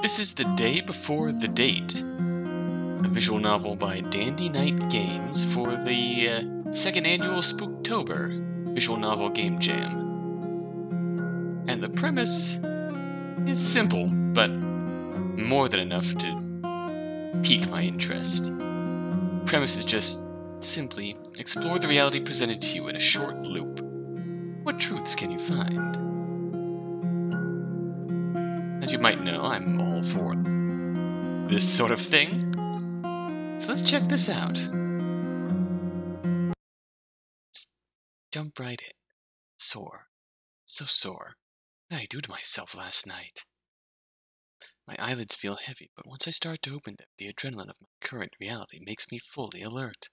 This is The Day Before the Date, a visual novel by Dandy Night Games for the second annual Spooktober Visual Novel Game Jam. And the premise is simple, but more than enough to pique my interest. The premise is just simply explore the reality presented to you in a short loop. What truths can you find? As you might know, I'm all for this sort of thing. So let's check this out. Let's jump right in. Sore. So sore. What did I do to myself last night? My eyelids feel heavy, but once I start to open them, the adrenaline of my current reality makes me fully alert.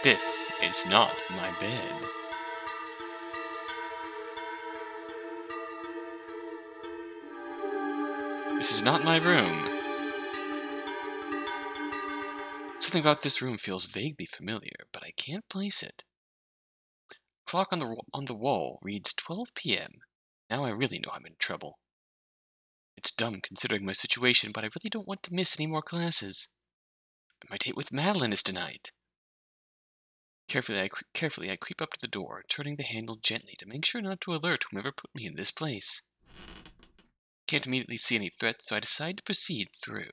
This is not my bed. This is not my room. Something about this room feels vaguely familiar, but I can't place it. Clock on the wall reads 12 p.m. Now I really know I'm in trouble. It's dumb considering my situation, but I really don't want to miss any more classes. My date with Madeline is tonight. Carefully, I creep up to the door, turning the handle gently to make sure not to alert whomever put me in this place. Can't immediately see any threat, so I decide to proceed through.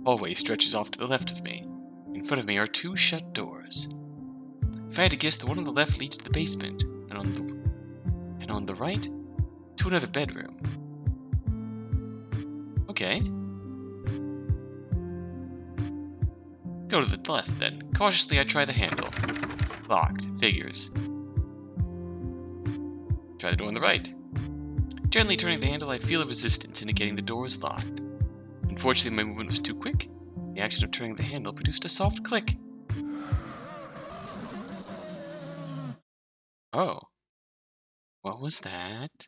Hallway stretches off to the left of me. In front of me are two shut doors. If I had to guess, the one on the left leads to the basement, and on the right, to another bedroom. Okay. Go to the left, then. Cautiously, I try the handle. Locked. Figures. Try the door on the right. Gently turning the handle, I feel a resistance indicating the door is locked. Unfortunately, my movement was too quick. The action of turning the handle produced a soft click. Oh. What was that?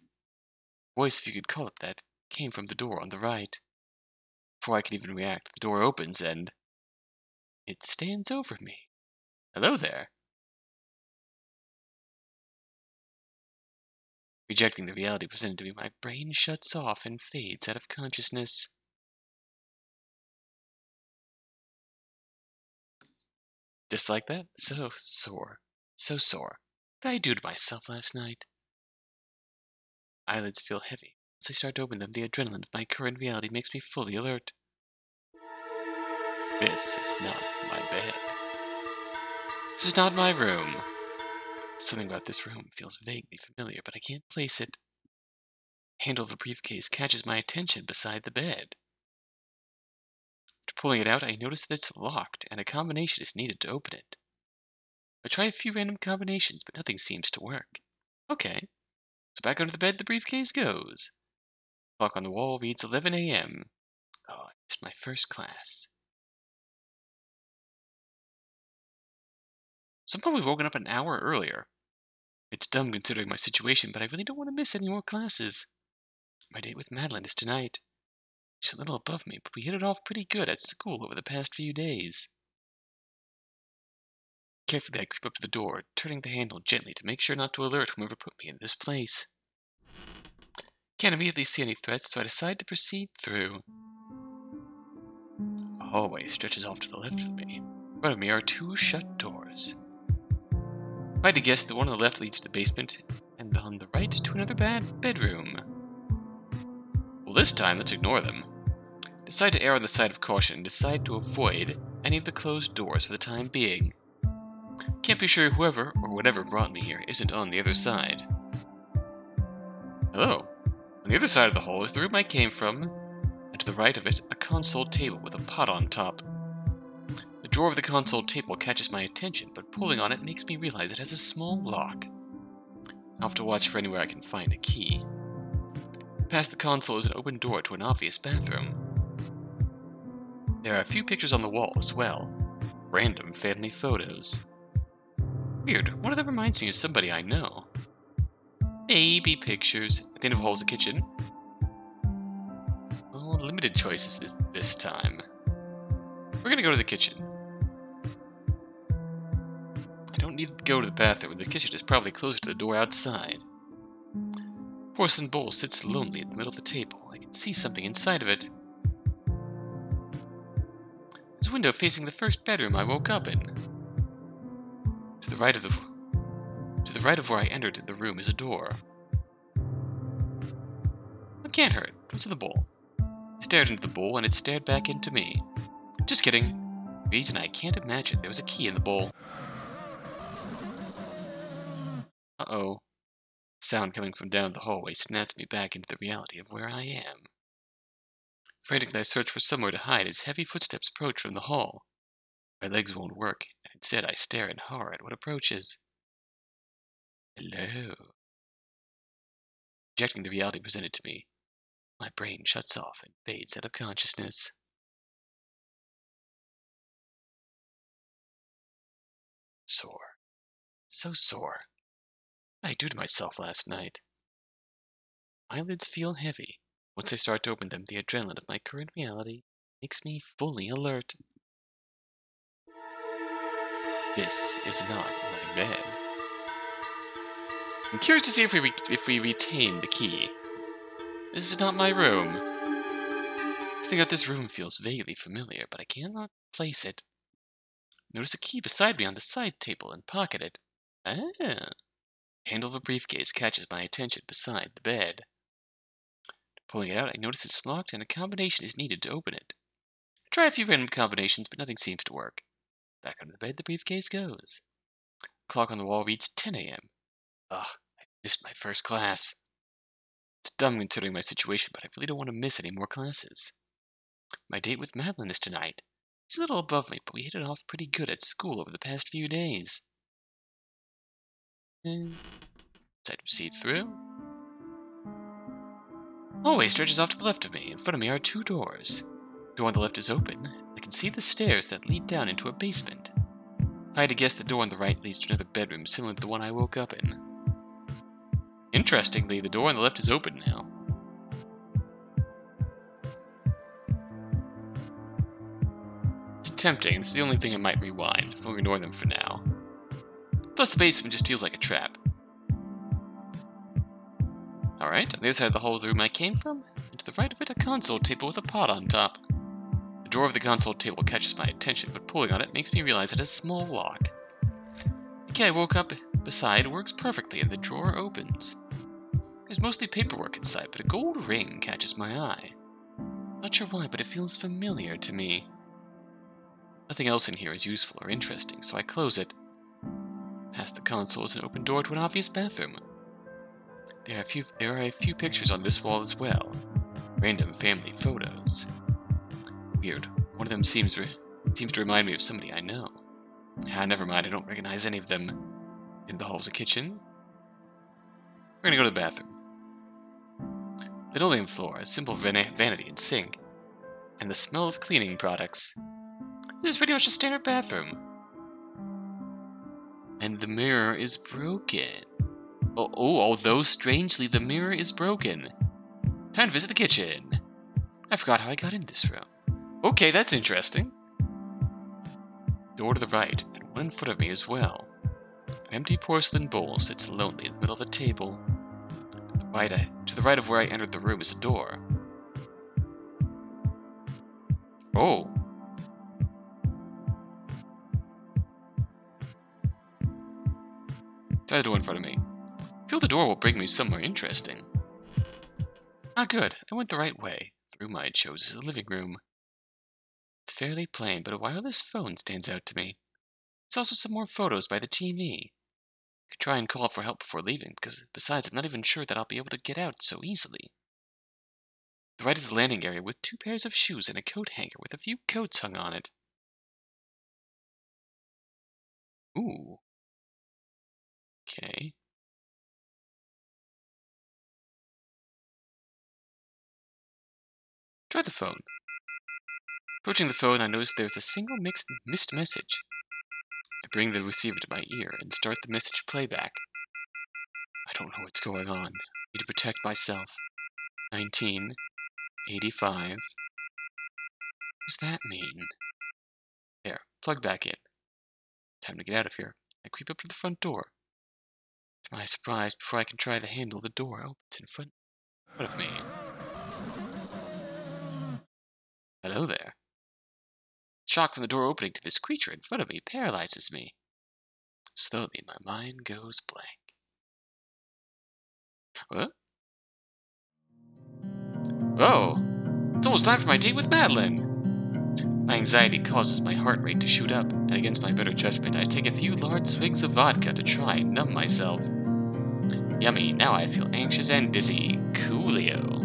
Voice, if you could call it that, came from the door on the right. Before I can even react, the door opens and it stands over me. Hello there. Rejecting the reality presented to me, my brain shuts off and fades out of consciousness. Just like that? So sore. So sore. What did I do to myself last night? Eyelids feel heavy. As I start to open them, the adrenaline of my current reality makes me fully alert. This is not my bed. This is not my room. Something about this room feels vaguely familiar, but I can't place it. The handle of a briefcase catches my attention beside the bed. After pulling it out, I notice that it's locked, and a combination is needed to open it. I try a few random combinations, but nothing seems to work. Okay, so back under the bed the briefcase goes. The clock on the wall reads 11 a.m. Oh, I missed my first class. So I'm probably woken up an hour earlier. It's dumb considering my situation, but I really don't want to miss any more classes. My date with Madeline is tonight. She's a little above me, but we hit it off pretty good at school over the past few days. Carefully, I creep up to the door, turning the handle gently to make sure not to alert whomever put me in this place. Can't immediately see any threats, so I decide to proceed through. A hallway stretches off to the left of me. In front of me are two shut doors. If I had to guess, the one on the left leads to the basement, and on the right to another bedroom. Well, this time, let's ignore them. Decide to err on the side of caution and decide to avoid any of the closed doors for the time being. Can't be sure whoever or whatever brought me here isn't on the other side. Hello. On the other side of the hall is the room I came from, and to the right of it, a console table with a pot on top. The drawer of the console table catches my attention, but pulling on it makes me realize it has a small lock. I'll have to watch for anywhere I can find a key. Past the console is an open door to an obvious bathroom. There are a few pictures on the wall as well. Random family photos. Weird, one of them reminds me of somebody I know. Baby pictures. At the end of the hall is a kitchen. Oh, limited choices this time. We're gonna go to the kitchen. I don't need to go to the bathroom. The kitchen is probably closer to the door outside. Porcelain bowl sits lonely in the middle of the table. I can see something inside of it. There's a window facing the first bedroom I woke up in. To the right of where I entered the room is a door. It can't hurt. What's in the bowl? I stared into the bowl and it stared back into me. Just kidding. Reason I can't imagine. There was a key in the bowl. Uh-oh. Sound coming from down the hallway snaps me back into the reality of where I am. Frantically, I search for somewhere to hide as heavy footsteps approach from the hall. My legs won't work, and instead I stare in horror at what approaches. Hello. Rejecting the reality presented to me, my brain shuts off and fades out of consciousness. Sore. So sore. What did I do to myself last night? My eyelids feel heavy. Once I start to open them, the adrenaline of my current reality makes me fully alert. This is not my bed. I'm curious to see if we retain the key. This is not my room. Something about this room feels vaguely familiar, but I cannot place it. Notice a key beside me on the side table and pocket it. Ah. The handle of a briefcase catches my attention beside the bed. Pulling it out, I notice it's locked and a combination is needed to open it. I try a few random combinations, but nothing seems to work. Back under the bed, the briefcase goes. The clock on the wall reads 10 a.m. Ugh, I missed my first class. It's dumb considering my situation, but I really don't want to miss any more classes. My date with Madeline is tonight. She's a little above me, but we hit it off pretty good at school over the past few days. Time to proceed through. Hallway stretches off to the left of me. In front of me are two doors. The door on the left is open. I can see the stairs that lead down into a basement. If I had to guess, the door on the right leads to another bedroom similar to the one I woke up in. Interestingly, the door on the left is open now. It's tempting. This is the only thing I might rewind. We'll ignore them for now. Plus, the basement just feels like a trap. Alright, on the other side of the hall is the room I came from, and to the right of it, a console table with a pot on top. The door of the console table catches my attention, but pulling on it makes me realize it has a small lock. The key I woke up beside works perfectly, and the drawer opens. There's mostly paperwork inside, but a gold ring catches my eye. Not sure why, but it feels familiar to me. Nothing else in here is useful or interesting, so I close it. Past the console is an open door to an obvious bathroom. There are a few pictures on this wall as well. Random family photos. Weird. One of them seems to remind me of somebody I know. Ah, never mind, I don't recognize any of them. In the hall's a kitchen. We're gonna go to the bathroom. Linoleum floor, a simple vanity and sink, and the smell of cleaning products. This is pretty much a standard bathroom. And the mirror is broken. Although strangely the mirror is broken. Time to visit the kitchen. I forgot how I got in this room. Okay, that's interesting. Door to the right, and one in front of me as well. An empty porcelain bowl sits lonely in the middle of the table. To the right of where I entered the room is a door. Oh. Try the door in front of me. I feel the door will bring me somewhere interesting. Ah, good. I went the right way. The room I chose is the living room. It's fairly plain, but a wireless phone stands out to me. There's also some more photos by the TV. I could try and call for help before leaving, because besides, I'm not even sure that I'll be able to get out so easily. The right is the landing area with 2 pairs of shoes and a coat hanger with a few coats hung on it. Ooh. Okay. Try the phone. Approaching the phone, I notice there's a single missed message. I bring the receiver to my ear and start the message playback. I don't know what's going on. I need to protect myself. 1985. What does that mean? There, plug back in. Time to get out of here. I creep up to the front door. To To my surprise, before I can try the handle, the door opens in front of me. Hello there. Shock from the door opening to this creature in front of me paralyzes me. Slowly, my mind goes blank. What? Oh, it's almost time for my date with Madeline. My anxiety causes my heart rate to shoot up, and against my better judgment, I take a few large swigs of vodka to try and numb myself. Yummy, now I feel anxious and dizzy. Coolio.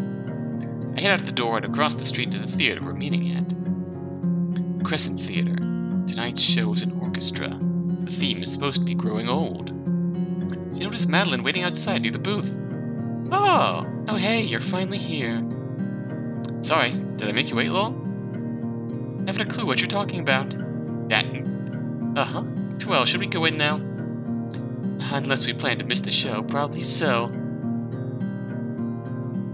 I head out the door and across the street to the theater we're meeting at. Crescent Theater. Tonight's show is an orchestra. The theme is supposed to be growing old. I notice Madeline waiting outside near the booth. Oh, hey, you're finally here. Sorry, did I make you wait, lol? I haven't a clue what you're talking about. That. Uh-huh. Well, should we go in now? Unless we plan to miss the show, probably so.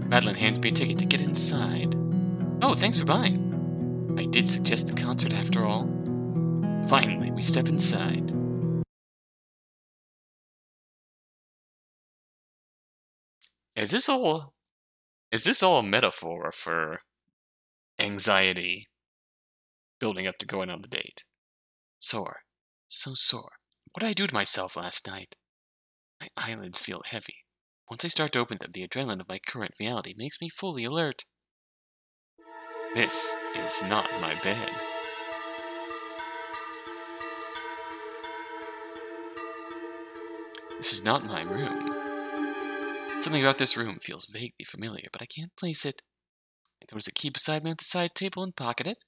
Madeline hands me a ticket to get inside. Oh, thanks for buying. I did suggest the concert after all. Finally, we step inside. Is this all a metaphor for anxiety building up to going on the date? Sore. So sore. What did I do to myself last night? My eyelids feel heavy. Once I start to open them, the adrenaline of my current reality makes me fully alert. This is not my bed. This is not my room. Something about this room feels vaguely familiar, but I can't place it. I notice a key beside me on the side table and pocket it.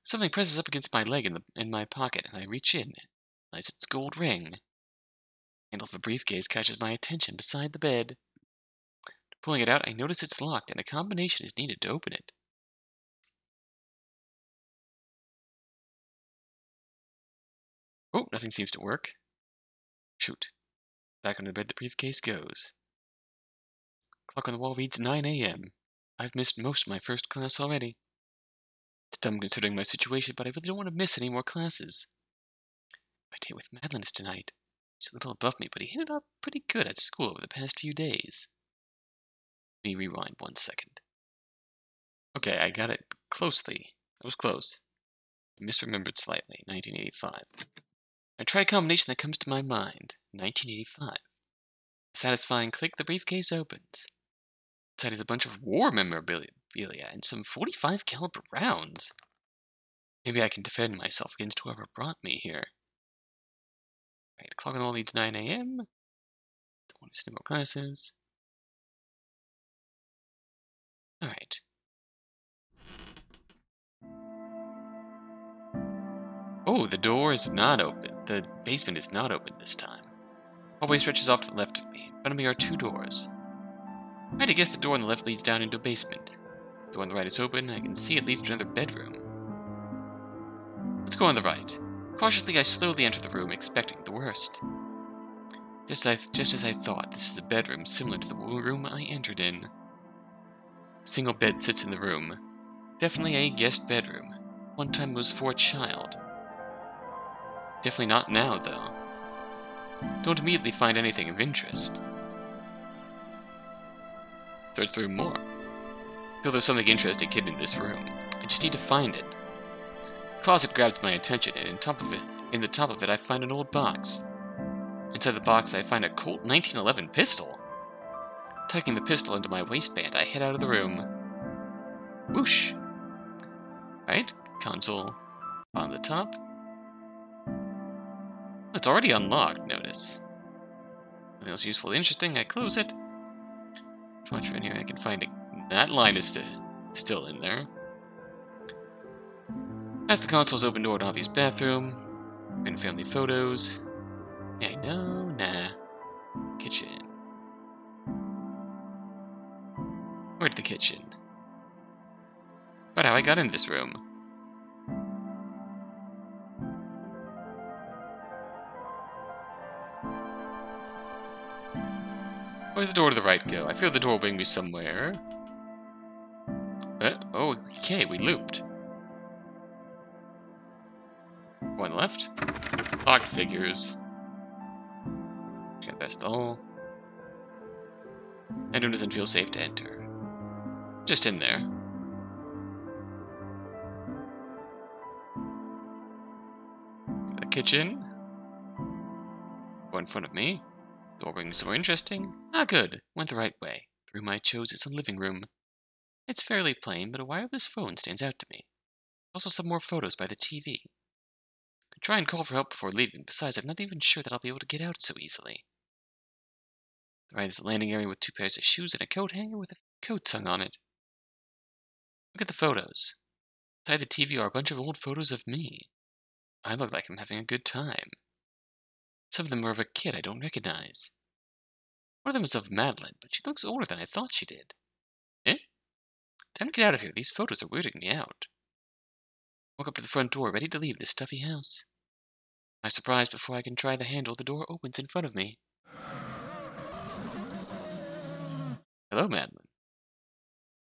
Something presses up against my leg in my pocket, and I reach in. Realize it's a gold ring. The handle of a briefcase catches my attention beside the bed. Pulling it out, I notice it's locked, and a combination is needed to open it. Oh, nothing seems to work. Shoot. Back under the bed the briefcase goes. Clock on the wall reads 9 a.m. I've missed most of my first class already. It's dumb considering my situation, but I really don't want to miss any more classes. My date with Madeline is tonight. He's a little above me, but he hit it up pretty good at school over the past few days. Let me rewind 1 second. Okay, I got it closely. That was close. I misremembered slightly. 1985. I try a combination that comes to my mind. 1985. Satisfying click, the briefcase opens. Inside is a bunch of war memorabilia and some 45 caliber rounds. Maybe I can defend myself against whoever brought me here. Right, clock on the wall reads 9 a.m. Don't want to miss any more classes. Alright. Oh, the door is not open. The basement is not open this time. Hallway stretches off to the left of me. In front of me are 2 doors. I had to guess the door on the left leads down into a basement. The door on the right is open, and I can see it leads to another bedroom. Let's go on the right. Cautiously, I slowly enter the room, expecting the worst. Just as I thought, this is a bedroom similar to the room I entered in. A single bed sits in the room. Definitely a guest bedroom. One time it was for a child. Definitely not now, though. Don't immediately find anything of interest. Search through more. I feel there's something interesting hidden in this room. I just need to find it. The closet grabs my attention, and in the top of it, I find an old box. Inside the box, I find a Colt 1911 pistol. Tucking the pistol into my waistband, I head out of the room. Whoosh! Right, console on the top. It's already unlocked, notice. Nothing else useful or interesting, I close it. Watch right here, I can find it. That line is still in there. As the console's open door to obvious bathroom. And family photos. Yeah, no, nah. Kitchen. Where's the kitchen? But how I got in this room? Where's the door to the right go? I feel the door will bring me somewhere. Oh, okay, we looped. Go on the left. Locked figures. Got pressed all. Anyone doesn't feel safe to enter. Just in there. The kitchen. Go in front of me. Door bringing somewhere interesting. Ah, good. Went the right way. The room I chose is a living room. It's fairly plain, but a wireless phone stands out to me. Also some more photos by the TV. Could try and call for help before leaving. Besides, I'm not even sure that I'll be able to get out so easily. The right is a landing area with 2 pairs of shoes and a coat hanger with a coat hung on it. Look at the photos. Beside the TV are a bunch of old photos of me. I look like I'm having a good time. Some of them are of a kid I don't recognize. One of them is of Madeline, but she looks older than I thought she did. Eh? Time to get out of here. These photos are weirding me out. Walk up to the front door, ready to leave this stuffy house. I'm surprised before I can try the handle, the door opens in front of me. Hello, Madeline.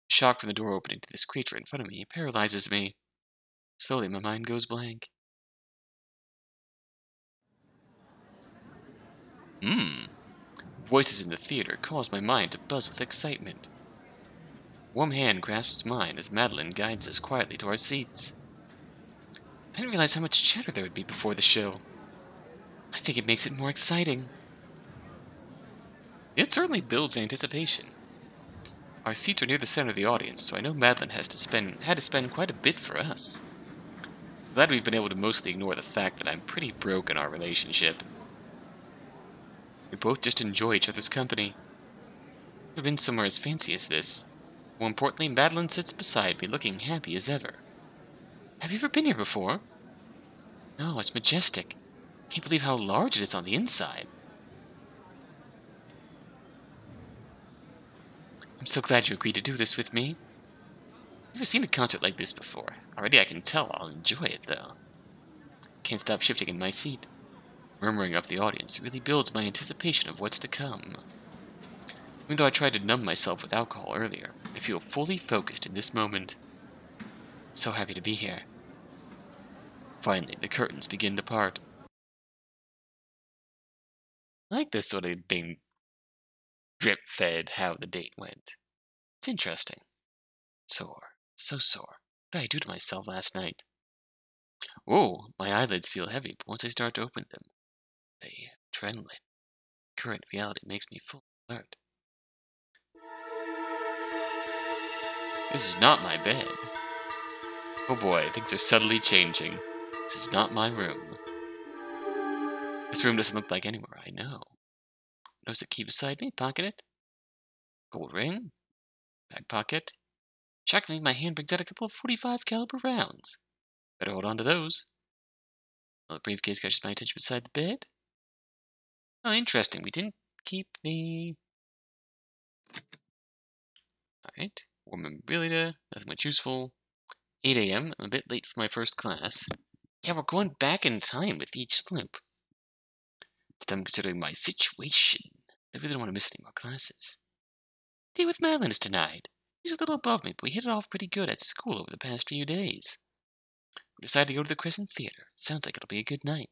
The shock from the door opening to this creature in front of me paralyzes me. Slowly, my mind goes blank. Voices in the theater cause my mind to buzz with excitement. A warm hand grasps mine as Madeline guides us quietly to our seats. I didn't realize how much chatter there would be before the show. I think it makes it more exciting. It certainly builds anticipation. Our seats are near the center of the audience, so I know Madeline had to spend quite a bit for us. I'm glad we've been able to mostly ignore the fact that I'm pretty broke in our relationship. We both just enjoy each other's company. I've never been somewhere as fancy as this. More importantly, Madeline sits beside me, looking happy as ever. Have you ever been here before? No, it's majestic. Can't believe how large it is on the inside. I'm so glad you agreed to do this with me. I've never seen a concert like this before. Already I can tell I'll enjoy it, though. Can't stop shifting in my seat. Murmuring of the audience really builds my anticipation of what's to come. Even though I tried to numb myself with alcohol earlier, I feel fully focused in this moment. I'm so happy to be here. Finally, the curtains begin to part. I like this sort of being drip-fed how the date went. It's interesting. Sore. So sore. What did I do to myself last night? Oh, my eyelids feel heavy, but once I start to open them, the adrenaline, current reality makes me full alert. This is not my bed. Oh boy, things are subtly changing. This is not my room. This room doesn't look like anywhere I know. Notice a key beside me, pocket it. Gold ring. Back pocket. Shockingly, my hand brings out a couple of .45 caliber rounds. Better hold on to those. Well, the briefcase catches my attention beside the bed. Oh, interesting. We didn't keep the... Alright. War memorabilia. Nothing much useful. 8 a.m. I'm a bit late for my first class. Yeah, we're going back in time with each loop. It's time considering my situation. I really don't want to miss any more classes. Day with Madeline is denied. She's a little above me, but we hit it off pretty good at school over the past few days. We decided to go to the Crescent Theater. Sounds like it'll be a good night.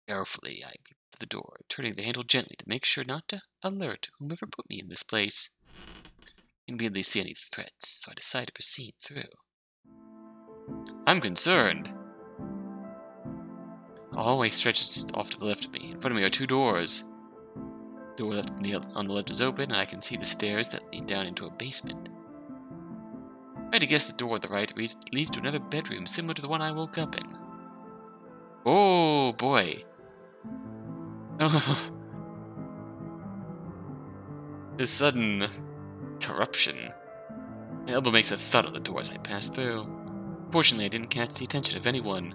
Carefully, I get to the door, turning the handle gently to make sure not to alert whomever put me in this place. I didn't immediately see any threats, so I decided to proceed through. I'm concerned. A hallway stretches off to the left of me. In front of me are 2 doors. The door on the left is open, and I can see the stairs that lead down into a basement. I had to guess the door on the right leads to another bedroom similar to the one I woke up in. Oh boy. This sudden corruption. My elbow makes a thud on the door as I pass through. Fortunately, I didn't catch the attention of anyone.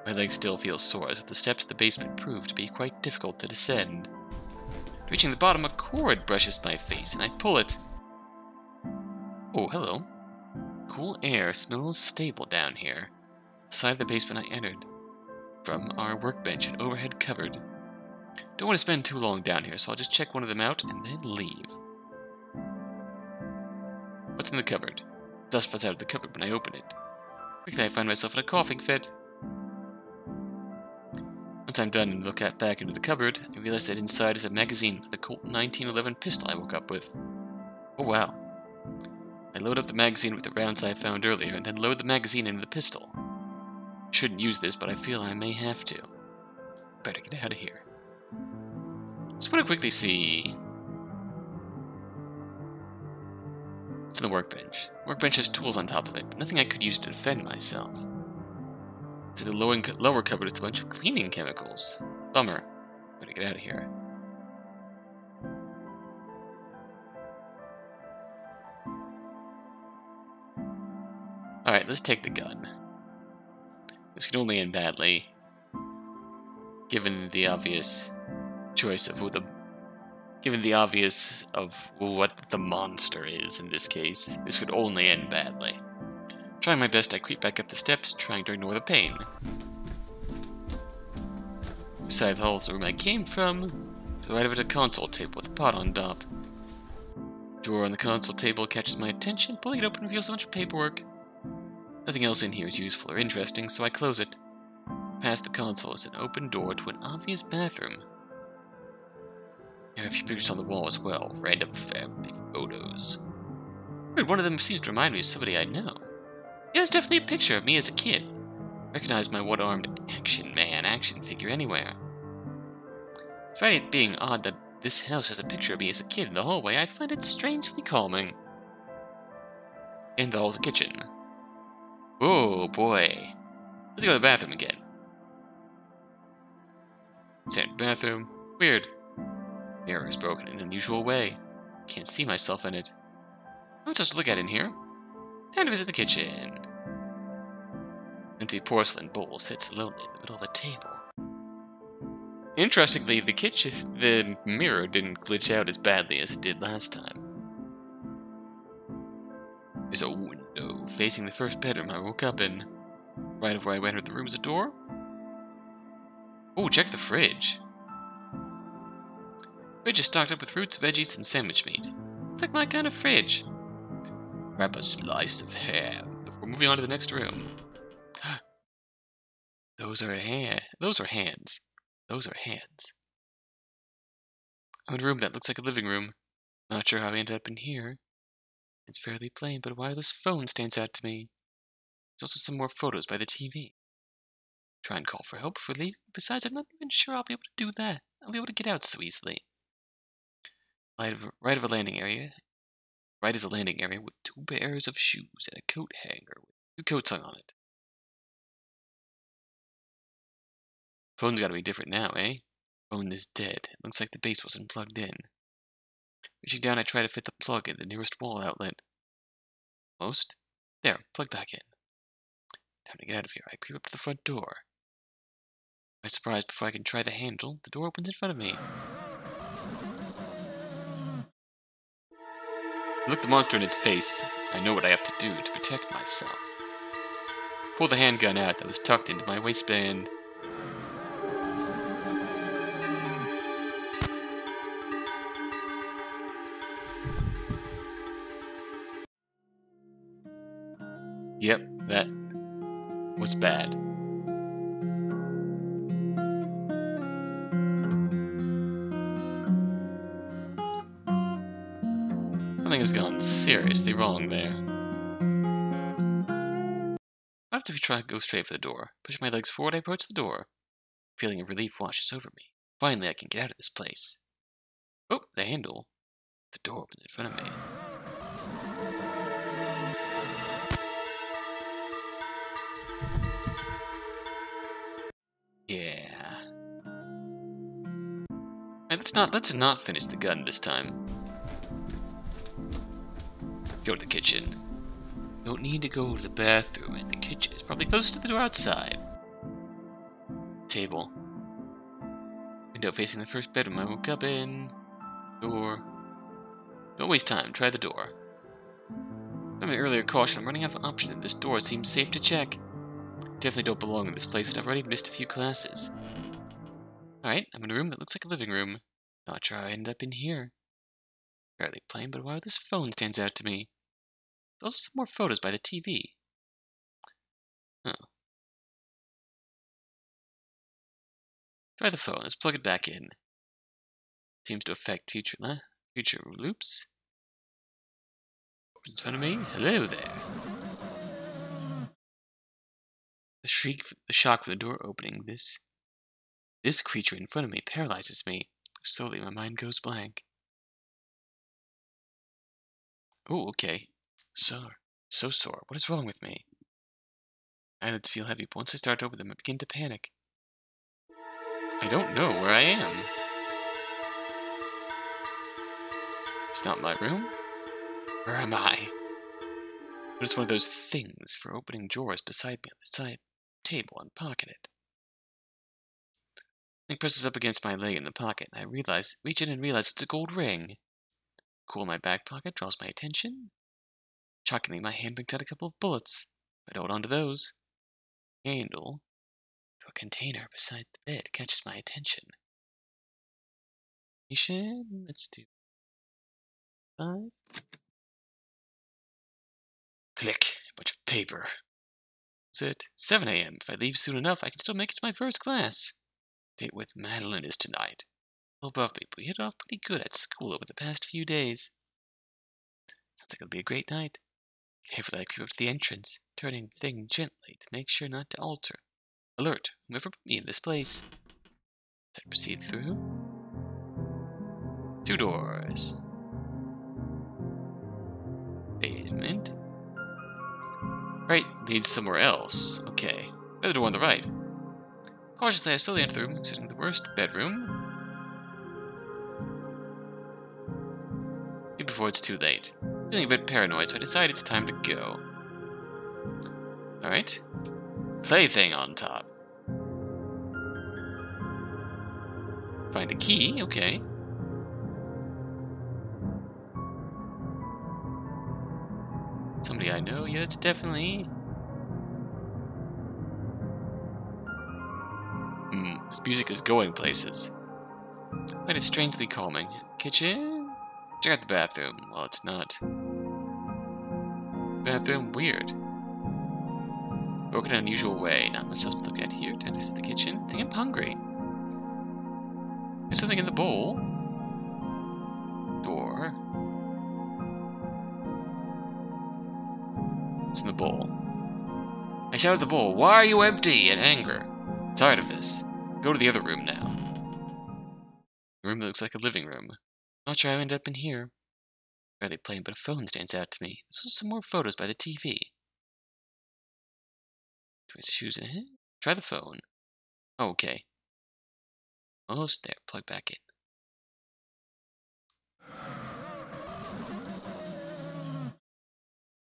My legs still feel sore, as the steps of the basement prove to be quite difficult to descend. Reaching the bottom, a cord brushes my face, and I pull it. Oh, hello. Cool air smells stable down here. The side of the basement I entered. From our workbench and overhead cupboard. Don't want to spend too long down here, so I'll just check one of them out and then leave. What's in the cupboard? Dust flies out of the cupboard when I open it. Quickly I find myself in a coughing fit. Once I'm done and look back into the cupboard, I realize that inside is a magazine with a Colt 1911 pistol I woke up with. Oh wow. I load up the magazine with the rounds I found earlier, and then load the magazine into the pistol. I shouldn't use this, but I feel I may have to. Better get out of here. Just want to quickly see what's on the workbench. Workbench has tools on top of it, but nothing I could use to defend myself. To the lower cupboard is a bunch of cleaning chemicals. Bummer. Better get out of here. Alright, let's take the gun. This could only end badly, given the obvious choice of what the monster is in this case. This could only end badly. Trying my best, I creep back up the steps, trying to ignore the pain. Beside the hall is the room I came from. To the right of it, a console table with a pot on top. The drawer on the console table catches my attention. Pulling it open reveals a bunch of paperwork. Nothing else in here is useful or interesting, so I close it. Past the console is an open door to an obvious bathroom. There are a few pictures on the wall as well. Random family photos. Weird, one of them seems to remind me of somebody I know. Yeah, there's definitely a picture of me as a kid. I recognize my one-armed action figure anywhere. Despite it being odd that this house has a picture of me as a kid in the hallway, I find it strangely calming. In the hall's the kitchen. Oh boy. Let's go to the bathroom again. Standard bathroom. Weird. Mirror is broken in an unusual way. Can't see myself in it. No touch to look at in here. Time to visit the kitchen. Empty porcelain bowl sits lonely in the middle of the table. Interestingly, the mirror didn't glitch out as badly as it did last time. There's a window facing the first bedroom I woke up in. Right of where I entered the room is a door. Oh, check the fridge. Fridge is stocked up with fruits, veggies, and sandwich meat. It's like my kind of fridge. Grab a slice of ham before moving on to the next room. Those are hands. Those are hands. I'm in a room that looks like a living room. Not sure how I ended up in here. It's fairly plain, but a wireless phone stands out to me. There's also some more photos by the TV. Try and call for help before leaving. Besides, I'm not even sure I'll be able to do that. I'll be able to get out so easily. Right is a landing area with 2 pairs of shoes and a coat hanger with 2 coats hung on it. Phone's gotta be different now, eh? Phone is dead. It looks like the base wasn't plugged in. Reaching down, I try to fit the plug in the nearest wall outlet. Almost. There, plug back in. Time to get out of here. I creep up to the front door. By surprise, before I can try the handle, the door opens in front of me. Look the monster in its face. I know what I have to do to protect myself. Pull the handgun out that was tucked into my waistband. Yep, that was bad. Something has gone seriously wrong there. What if we try to go straight for the door? Pushing my legs forward, I approach the door. A feeling of relief washes over me. Finally, I can get out of this place. Oh, the handle. The door opens in front of me. Yeah. Right, let's not finish the gun this time. Go to the kitchen. Don't need to go to the bathroom, and the kitchen is probably closest to the door outside. Table. Window facing the first bedroom I woke up in. Door. Don't waste time, try the door. From my earlier caution, I'm running out of options, and this door seems safe to check. Definitely don't belong in this place, and I've already missed a few classes. Alright, I'm in a room that looks like a living room. Not sure how I ended up in here. Fairly plain, but why this phone stands out to me. There's also some more photos by the TV. Huh. Try the phone. Let's plug it back in. Seems to affect future loops. In front of me. Hello there. The shock of the door opening. This creature in front of me paralyzes me. Slowly, my mind goes blank. Oh, okay. So sore. What is wrong with me? Eyelids feel heavy, but once I start to open them, I begin to panic. I don't know where I am. It's not my room. Where am I? But it's one of those things for opening drawers beside me on the side table and pocket it. It presses up against my leg in the pocket, and I reach in and realize it's a gold ring. Cool in my back pocket draws my attention. Shockingly, my hand brings out a couple of bullets. I hold on to those. Handle to a container beside the bed catches my attention. Let's do 5. Click. A bunch of paper. Is it 7 a.m.? If I leave soon enough, I can still make it to my first class. Date with Madeline is tonight. A little above me, but we hit it off pretty good at school over the past few days. Sounds like it'll be a great night. Carefully, I creep up to the entrance, turning the thing gently to make sure not to alter. Alert! Whoever put me in this place. Let's proceed through. 2 doors. Basement. Right leads somewhere else. Okay. Another door on the right. Cautiously, I slowly enter the room, exiting the worst bedroom. Maybe before it's too late. Feeling a bit paranoid, so I decide it's time to go. Alright. Plaything on top. Find a key, okay. Somebody I know? Yeah, it's definitely... This music is going places. But it's strangely calming. Kitchen? Check out the bathroom. Well, it's not. Bathroom? Weird. Broken in an unusual way. Not much else to look at here. Time to visit the kitchen. I think I'm hungry. There's something in the bowl. Door. What's in the bowl? I shout at the bowl, "Why are you empty?" in anger. Tired of this. Go to the other room now. The room that looks like a living room. Not sure how I ended up in here. Barely plain, but a phone stands out to me. This was some more photos by the TV. Twist the shoes in it. Try the phone. Oh, okay. Almost there. Plug back in.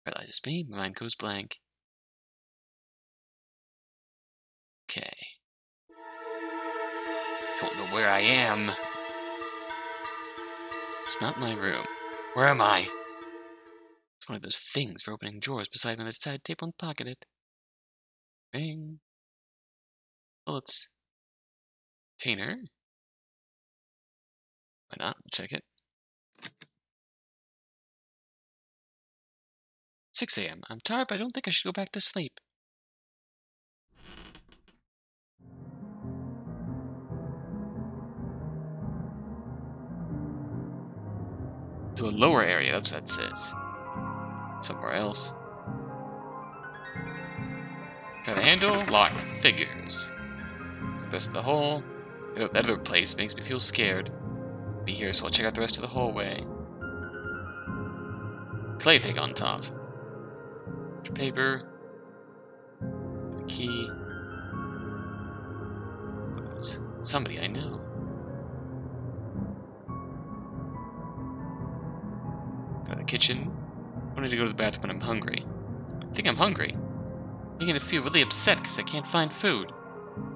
Realizes me. My mind goes blank. Okay. Don't know where I am. It's not my room. Where am I? It's one of those things for opening drawers beside me on the side table and pocket it. Ring. Bullets. Container. Why not? We'll check it. 6 a.m. I'm tired, but I don't think I should go back to sleep. To a lower area, that's what that says. Somewhere else. Try the handle. Lock. Figures. The rest of the hole. That other place makes me feel scared. Be here, so I'll check out the rest of the hallway. Plaything on top. Paper. A key. Somebody I know. Go to the kitchen. I need to go to the bathroom when I'm hungry. I think I'm hungry. I'm beginning to feel really upset because I can't find food.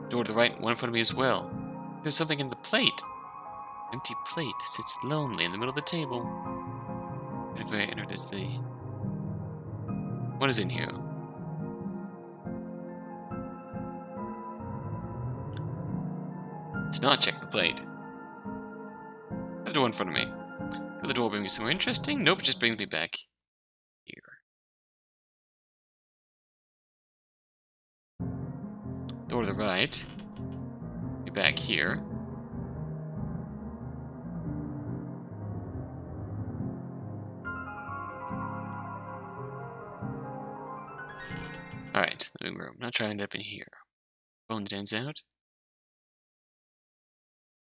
Door to the right, one in front of me as well. There's something in the plate. Empty plate sits lonely in the middle of the table. And if I enter, there's the... What is in here? To not check the plate. There's a door in front of me. Will the door bring me somewhere interesting? Nope, it just brings me back here. Door to the right. back here. Alright, living room. Not trying it up in here. Phone stands out.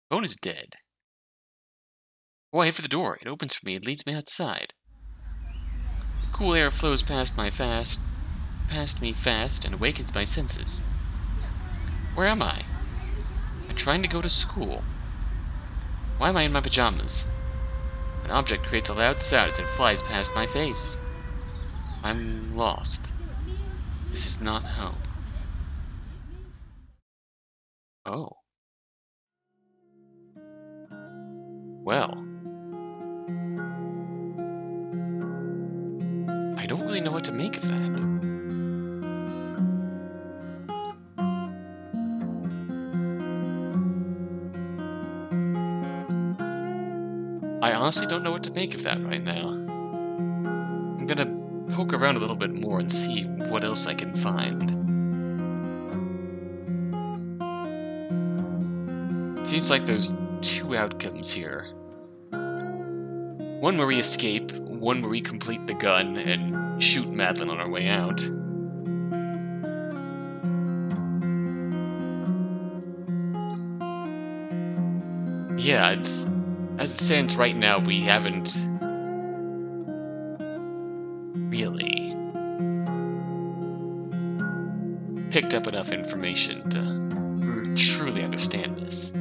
Phone is dead. Oh, I head for the door. It opens for me. It leads me outside. The cool air flows past me fast, and awakens my senses. Where am I? I'm trying to go to school. Why am I in my pajamas? An object creates a loud sound as it flies past my face. I'm lost. This is not home. Oh. Well. I don't really know what to make of that. I honestly don't know what to make of that right now. I'm gonna poke around a little bit more and see what else I can find. It seems like there's two outcomes here. One where we escape, one where we complete the gun and shoot Madeline on our way out. Yeah, as it stands right now, we haven't really picked up enough information to truly understand this.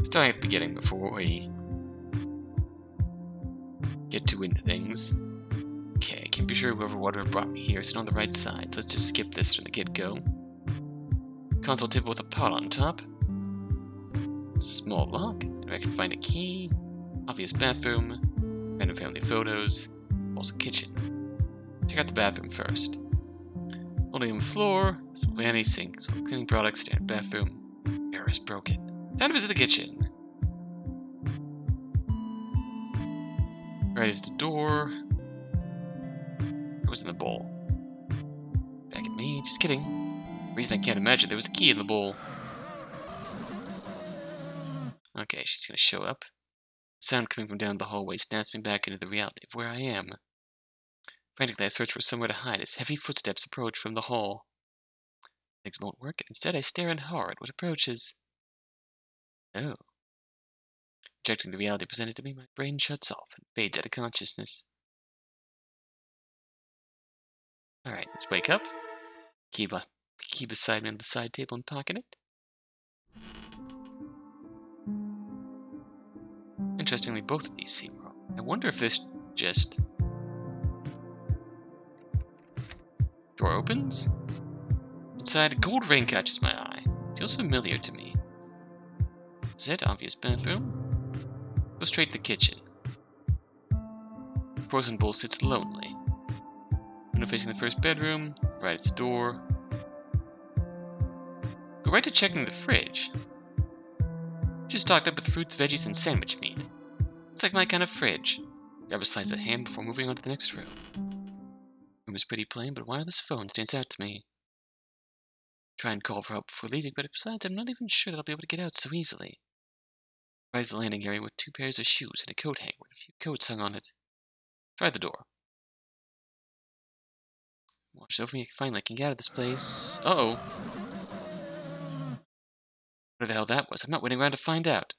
Starting at the beginning before we get too into things. Okay, I can't be sure whoever brought me here is on the right side, so let's just skip this from the get-go. Console table with a pot on top. It's a small lock, and I can find a key. Obvious bathroom. Random family photos. Also kitchen. Check out the bathroom first. Linoleum floor, some vanity sinks, cleaning products, standard bathroom. Mirror is broken. Time to visit the kitchen. Right is the door. It was in the bowl. Back at me, just kidding. Reason I can't imagine there was a key in the bowl. Okay, she's gonna show up. Sound coming from down the hallway snaps me back into the reality of where I am. Frantically, I search for somewhere to hide as heavy footsteps approach from the hall. Things won't work, and instead I stare in horror at what approaches. Oh. Rejecting the reality presented to me, my brain shuts off and fades out of consciousness. Alright, let's wake up. Key beside me on the side table and pocket it. Interestingly, both of these seem wrong. I wonder if this just... Door opens. Inside, a gold ring catches my eye. Feels familiar to me. Is it? Obvious bathroom. Go straight to the kitchen. The porcelain bowl sits lonely. Window facing the first bedroom. Right at its door. Go right to checking the fridge. Just stocked up with fruits, veggies, and sandwich meat. Looks like my kind of fridge. Grab a slice of ham before moving on to the next room. Room is pretty plain, but a wireless phone stands out to me. Try and call for help before leaving, but besides, I'm not even sure that I'll be able to get out so easily. Rise the landing area with 2 pairs of shoes and a coat hanger with a few coats hung on it. Try the door. Watch over me, finally I can get out of this place. Uh-oh. What the hell that was? I'm not waiting around to find out.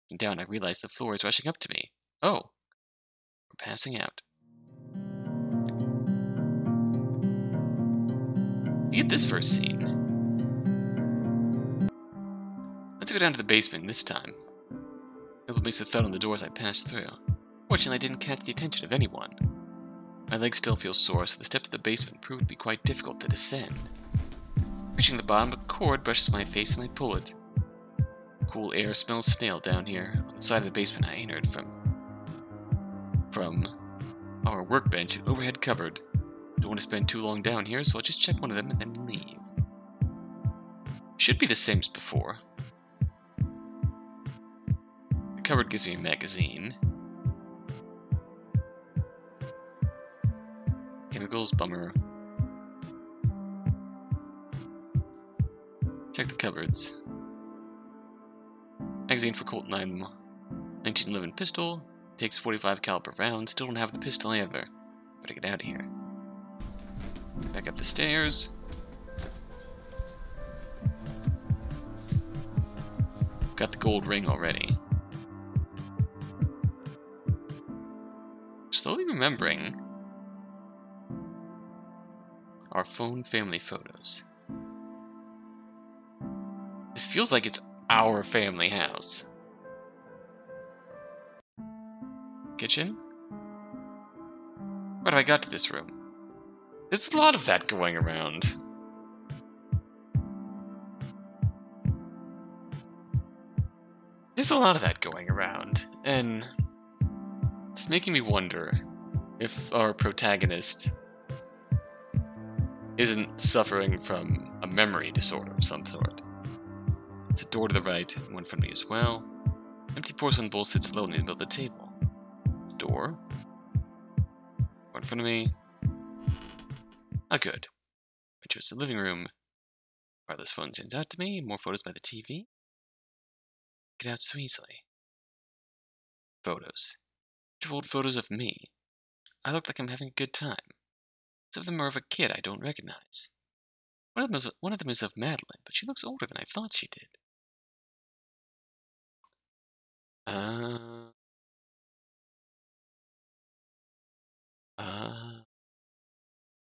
Looking down, I realize the floor is rushing up to me. Oh. We're passing out. You get this first scene. Let's go down to the basement this time. There makes a thud on the door as I pass through. Fortunately, I didn't catch the attention of anyone. My legs still feel sore, so the steps to the basement prove to be quite difficult to descend. Reaching the bottom, a cord brushes my face and I pull it. Cool air smells stale down here, on the side of the basement I entered from our workbench and overhead cupboard. Don't want to spend too long down here, so I'll just check one of them and then leave. Should be the same as before. The cupboard gives me a magazine. Chemicals, bummer. Check the cupboards. Magazine for Colt 9 1911 pistol. Takes 45 caliber rounds. Still don't have the pistol either. Better get out of here. Back up the stairs. Got the gold ring already. Slowly remembering our phone family photos. This feels like it's our family house. Kitchen? How do I got to this room? There's a lot of that going around. There's a lot of that going around, and it's making me wonder if our protagonist isn't suffering from a memory disorder of some sort. It's a door to the right, one in front of me as well. Empty porcelain bowl sits alone in the middle of the table. Door. One in front of me. Ah, good. I chose the living room. Wireless phone stands out to me. More photos by the TV. Get out so easily. Photos. Old photos of me. I look like I'm having a good time. Some of them are of a kid I don't recognize. One of them is of Madeline, but she looks older than I thought she did.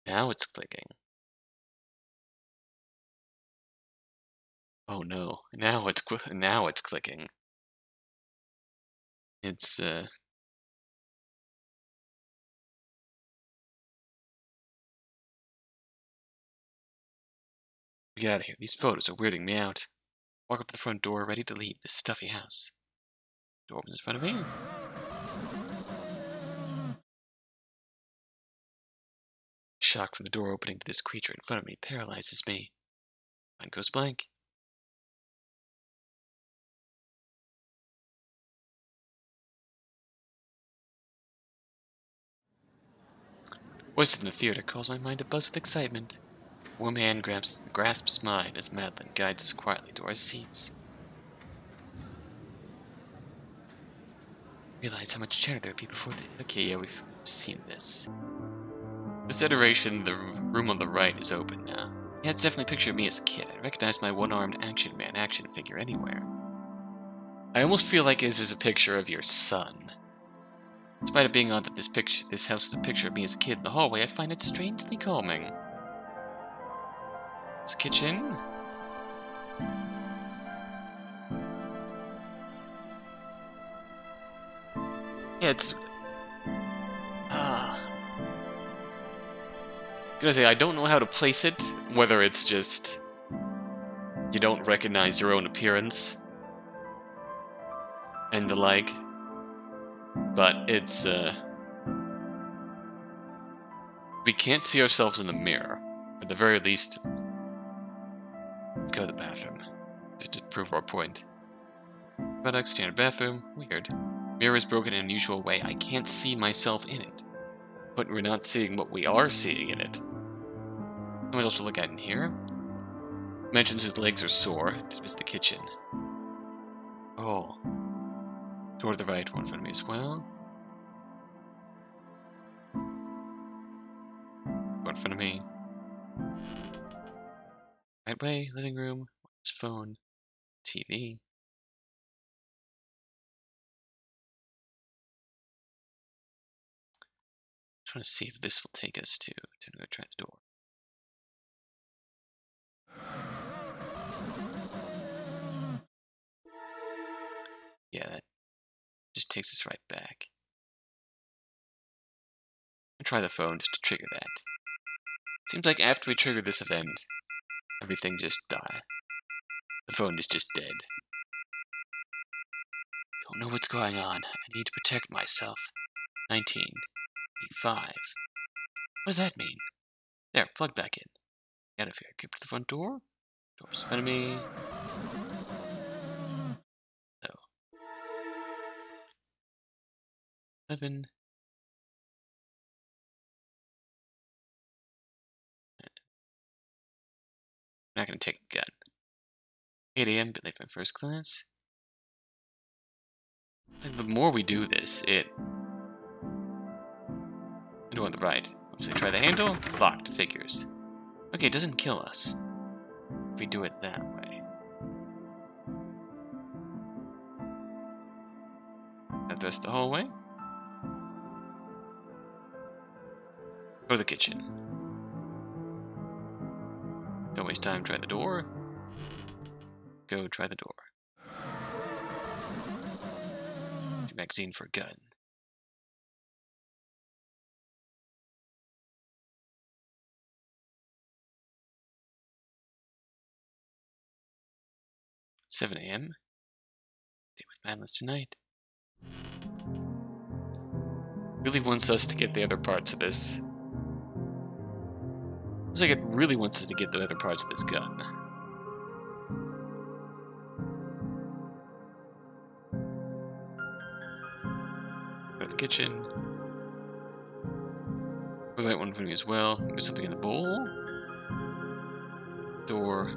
Now it's clicking. Oh no, now it's clicking. It's, Get out of here. These photos are weirding me out. Walk up to the front door, ready to leave this stuffy house. Door opens in front of me. Shock from the door opening to this creature in front of me paralyzes me. Mind goes blank. Voice in the theater calls my mind to buzz with excitement. A warm hand grasps mine as Madeline guides us quietly to our seats. Realize how much chatter there would be before the... Okay, yeah, we've seen this. This iteration, the room on the right is open now. Yeah, it's definitely a picture of me as a kid. I recognize my one-armed action man action figure anywhere. I almost feel like this is a picture of your son. Despite it being odd that this house is a picture of me as a kid in the hallway, I find it strangely calming. This kitchen. Yeah, it's... gonna say, I don't know how to place it, whether it's just... you don't recognize your own appearance, and the like. But it's, we can't see ourselves in the mirror. At the very least, let's go to the bathroom, just to prove our point. Product, standard bathroom, weird. Mirror is broken in an unusual way. I can't see myself in it. But we're not seeing what we are seeing in it. What else to look at in here? Mentions his legs are sore. It's the kitchen. Oh. Door to the right, one in front of me as well. One in front of me. Right way, living room, his phone, TV. Just want to see if this will take us to go try the door. Yeah, that just takes us right back. I'll try the phone just to trigger that. Seems like after we trigger this event, everything just dies. The phone is just dead. Don't know what's going on. I need to protect myself. 1985. What does that mean? There, plug back in. Get out of here. Get to the front door. Door's in front of me. No. 11. I'm not going to take the gun. 8 a.m. Been late for my first class. I think the more we do this, I do on the right. Oops, I try the handle. Locked. Figures. Okay, it doesn't kill us if we do it that way. That the rest of the hallway. Go to the kitchen. Don't waste time. Try the door. Go try the door. Magazine for a gun. "7 a.m. Date with Madness tonight." Really wants us to get the other parts of this. Looks like it really wants us to get the other parts of this gun. Go to the kitchen. We'll light one for me as well. There's something in the bowl. Door.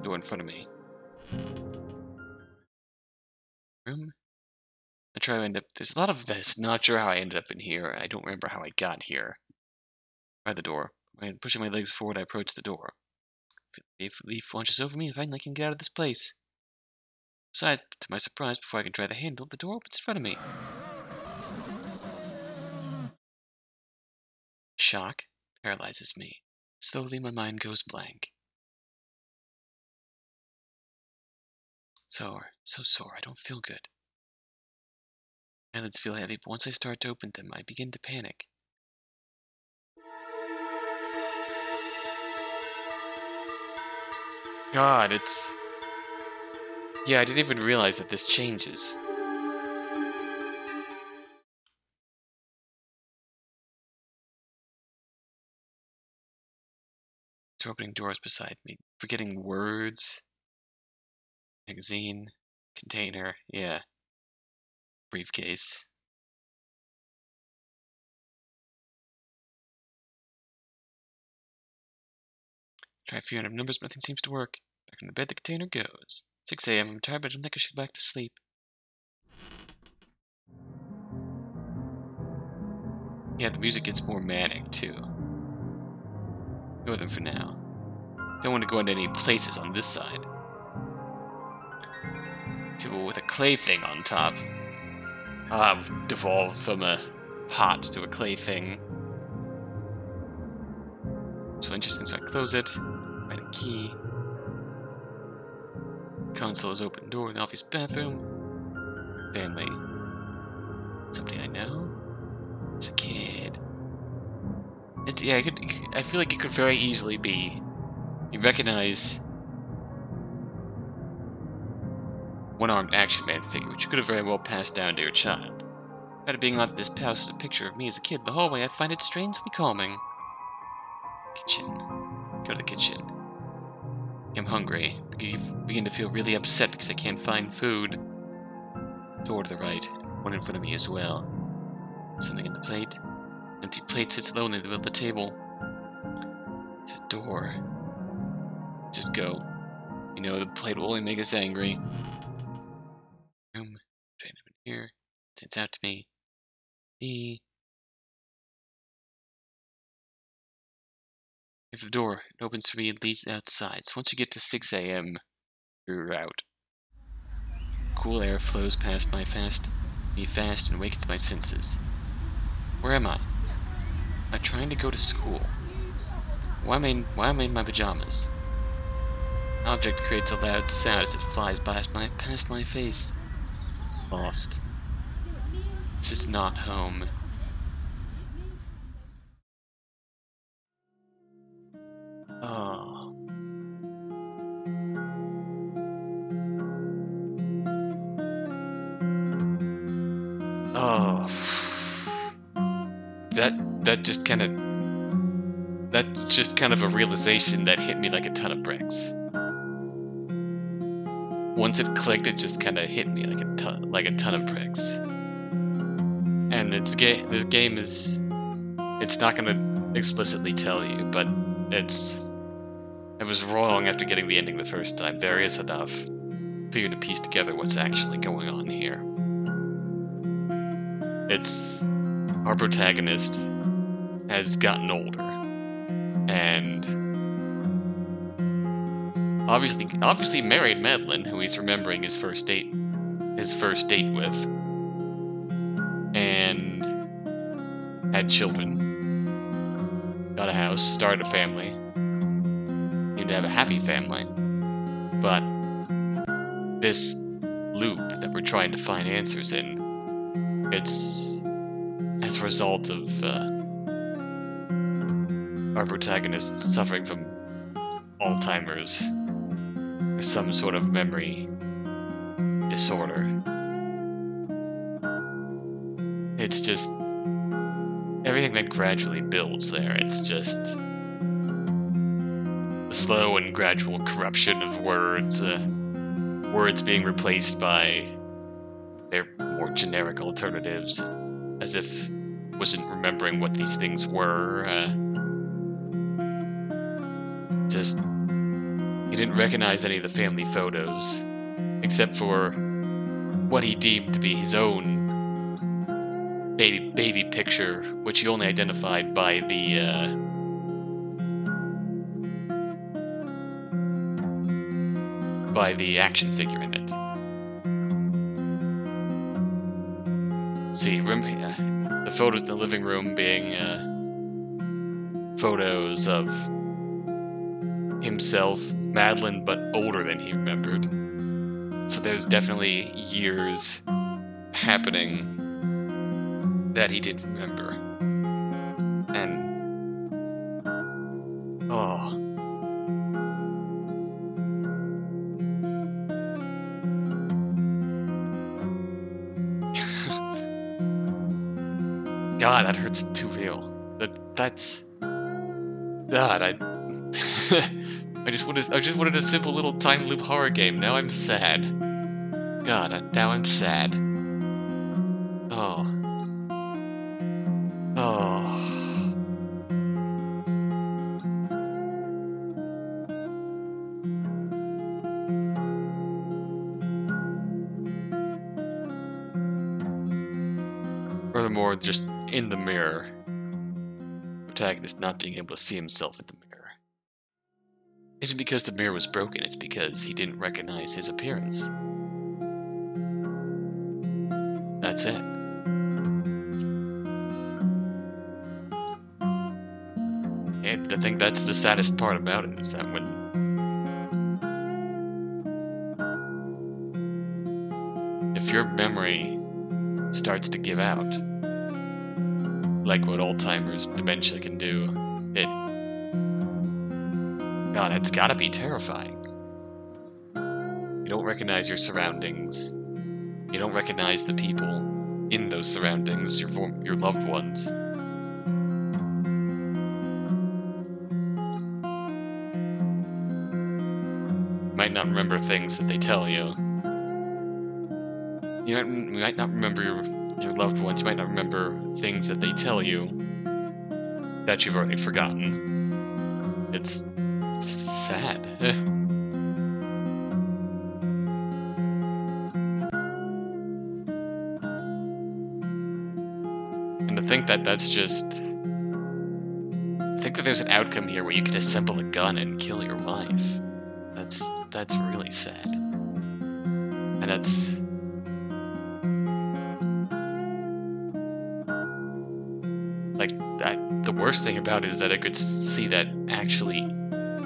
Door in front of me. Room. I try to end up. There's a lot of this. Not sure how I ended up in here. I don't remember how I got here. By the door. And pushing my legs forward, I approach the door. If Leaf watches over me, I find I can get out of this place. Besides, to my surprise, before I can try the handle, the door opens in front of me. Shock paralyzes me. Slowly, my mind goes blank. So sore. I don't feel good. My eyelids feel heavy, but once I start to open them, I begin to panic. God, it's... Yeah, I didn't even realize that this changes. It's opening doors beside me, forgetting words. Magazine, container, yeah. Briefcase. Try a few random numbers, but nothing seems to work. Back in the bed, the container goes. 6 a.m. I'm tired, but I don't think I should go back to sleep. Yeah, the music gets more manic, too. Go with them for now. Don't want to go into any places on this side. Table with a clay thing on top. I've devolved from a pot to a clay thing. So interesting, so I close it. Write a key. Console is open. Door in the office bathroom. Family. Somebody I know. It's a kid. Yeah, I feel like it could very easily be. You recognize one-armed action man figure, which you could have very well passed down to your child. Prior to being on this house is a picture of me as a kid in the hallway. I find it strangely calming. Kitchen. Go to the kitchen. I'm hungry. I begin to feel really upset because I can't find food. Door to the right. One in front of me as well. Something in the plate. Empty plate sits alone in the middle of the table. It's a door. Just go. You know, the plate will only make us angry. Room. Trying to in here. Sits out to me. If the door opens for me, it leads outside. So once you get to 6 a.m., you're out. Cool air flows past me fast and wakens my senses. Where am I? Am I trying to go to school? Why am I in my pajamas? An object creates a loud sound as it flies past my face. Lost. This is not home. Oh. Oh. That's just kind of a realization that hit me like a ton of bricks. Once it clicked, it just kind of hit me like a ton of bricks. And this game is, it's not going to explicitly tell you, but it's I was wrong after getting the ending the first time. There is enough for you to piece together what's actually going on here. It's... Our protagonist has gotten older. And... Obviously married Madeline, who he's remembering his first date with. And... had children. Got a house, started a family. Seemed to have a happy family. But this loop that we're trying to find answers in, it's as a result of our protagonist suffering from Alzheimer's or some sort of memory disorder. It's just everything that gradually builds there. It's just a slow and gradual corruption of words, words being replaced by their more generic alternatives, as if wasn't remembering what these things were. Just, he didn't recognize any of the family photos, except for what he deemed to be his own baby picture, which he only identified by the action figure in it. See, the photos in the living room being photos of himself, Madeline, but older than he remembered. So there's definitely years happening that he didn't remember. And... oh. God, that hurts too real. That's... God, I just wanted a simple little time loop horror game. Now I'm sad. God, now I'm sad. Oh. Oh. Furthermore, just in the mirror, protagonist not being able to see himself in the mirror isn't because the mirror was broken, it's because he didn't recognize his appearance. That's it. And I think that's the saddest part about it, is that when if your memory starts to give out, like what Alzheimer's dementia can do, God, it's gotta be terrifying. You don't recognize your surroundings. You don't recognize the people in those surroundings, your loved ones. You might not remember things that they tell you. You might not remember your loved ones. You might not remember things that they tell you that you've already forgotten. It's just sad. And to think that that's just... think that there's an outcome here where you could assemble a gun and kill your wife. That's really sad. And that's... like, the worst thing about it is that I could see that actually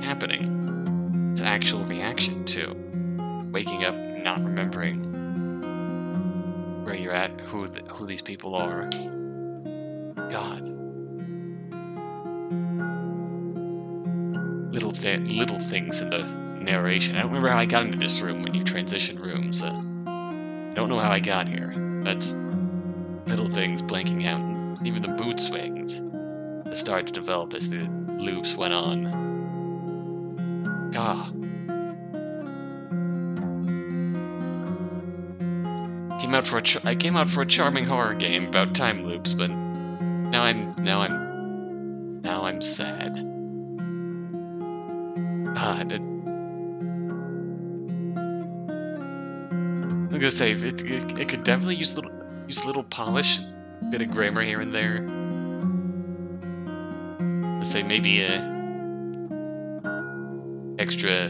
happening. It's an actual reaction to waking up, not remembering where you're at, who these people are. God. Little things in the narration. I don't remember how I got into this room when you transition rooms. I don't know how I got here. That's little things blanking out. Even the mood swings that started to develop as the loops went on. God. I came out for a charming horror game about time loops, but now I'm sad. God, I'm gonna say it could definitely use a little polish, a bit of grammar here and there. Let's say maybe a extra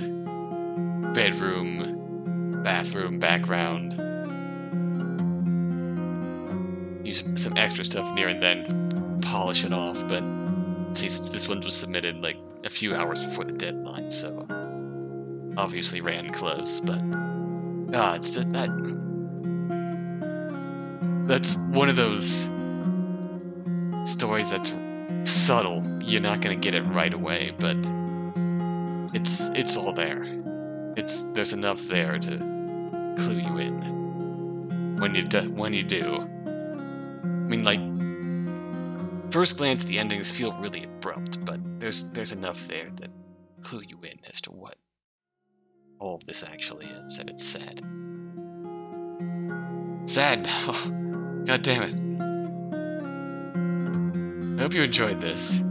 bedroom, bathroom background. Use some extra stuff near and then polish it off. But see, since this one was submitted like a few hours before the deadline, so obviously ran close. But it's just that's one of those stories that's subtle. You're not gonna get it right away, but it's all there. There's enough there to clue you in when you do. I mean, like, first glance, the endings feel really abrupt, but there's enough there that clue you in as to what all of this actually is, and it's sad. Sad. Oh, God damn it. I hope you enjoyed this.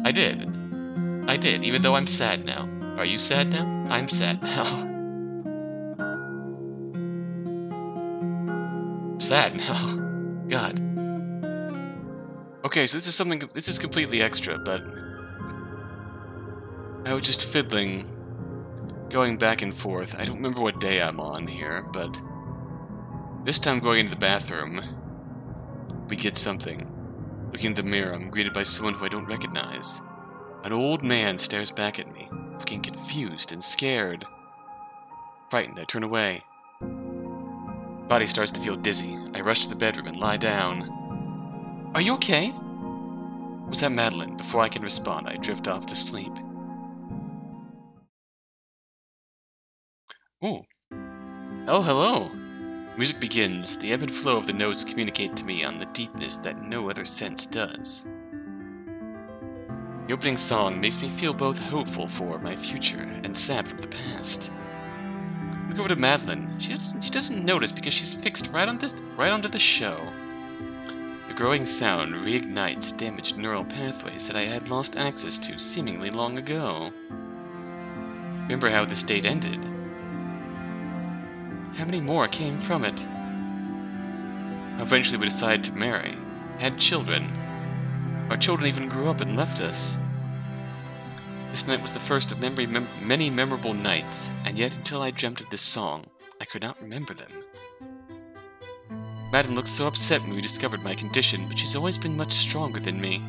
I did, even though I'm sad now. Are you sad now? I'm sad now. Sad now. God. Okay, so this is completely extra, but I was just fiddling, going back and forth. I don't remember what day I'm on here, but this time going into the bathroom, we get something. Looking in the mirror, I'm greeted by someone who I don't recognize. An old man stares back at me, looking confused and scared. Frightened, I turn away. Body starts to feel dizzy. I rush to the bedroom and lie down. Are you okay? Was that Madeline? Before I can respond, I drift off to sleep. Ooh. Oh, hello. Music begins. The ebb and flow of the notes communicate to me on the deepness that no other sense does. The opening song makes me feel both hopeful for my future and sad from the past. Look over to Madeline. She doesn't notice because she's fixed right onto the show. The growing sound reignites damaged neural pathways that I had lost access to seemingly long ago. Remember how this date ended? How many more came from it? Eventually we decided to marry, had children. Our children even grew up and left us. This night was the first of many memorable nights, and yet until I dreamt of this song, I could not remember them. Madeline looked so upset when we discovered my condition, but she's always been much stronger than me.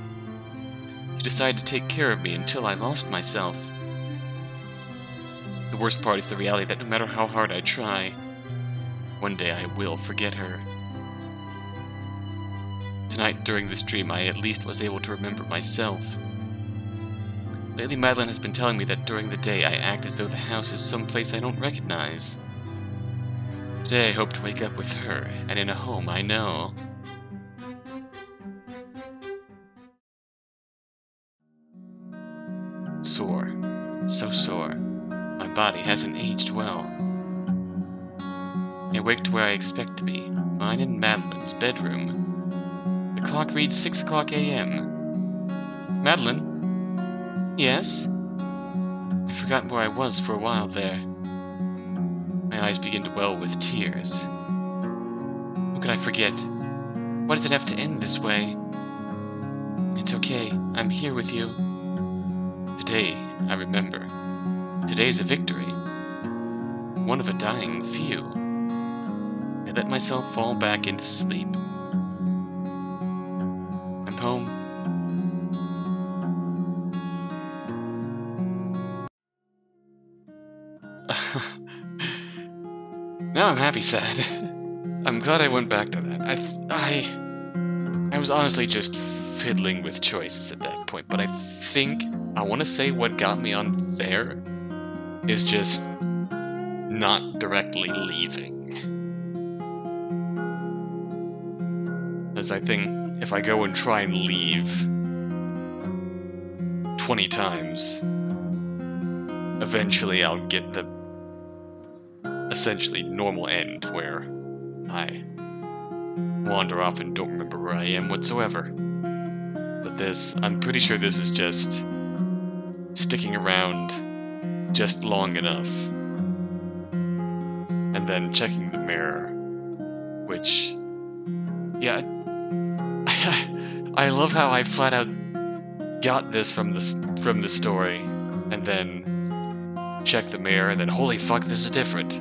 She decided to take care of me until I lost myself. The worst part is the reality that no matter how hard I try, one day I will forget her. Tonight, during this dream, I at least was able to remember myself. Lately, Madeline has been telling me that during the day I act as though the house is someplace I don't recognize. Today I hope to wake up with her, and in a home I know. Sore. So sore. My body hasn't aged well. I wake to where I expect to be, mine and Madeline's bedroom. The clock reads 6 o'clock a.m. Madeline? Yes? I've forgotten where I was for a while there. My eyes begin to well with tears. How could I forget? Why does it have to end this way? It's okay, I'm here with you. Today, I remember. Today's a victory. One of a dying few. I let myself fall back into sleep. I'm home. Now I'm happy sad. I'm glad I went back to that. I was honestly just fiddling with choices at that point, but I think I want to say what got me on there is just not directly leaving. As I think if I go and try and leave 20 times, eventually I'll get the essentially normal end where I wander off and don't remember where I am whatsoever. But this, I'm pretty sure this is just sticking around just long enough, and then checking the mirror, which, yeah, I love how I flat out got this from the story, and then checked the mirror, and then holy fuck, this is different.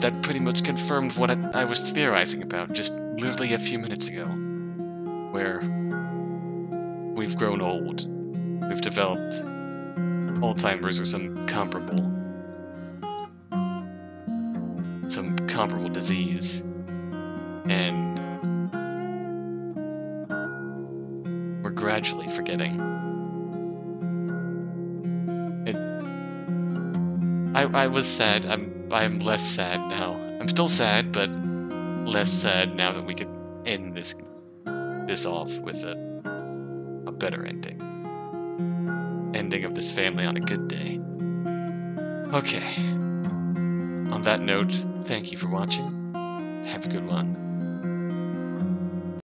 That pretty much confirmed what I was theorizing about just literally a few minutes ago, where we've grown old, we've developed Alzheimer's or some comparable disease, and we're gradually forgetting. I was sad. I'm less sad now. I'm still sad, but less sad now that we could end this off with a better ending. Ending of this family on a good day. Okay. On that note, thank you for watching. Have a good one.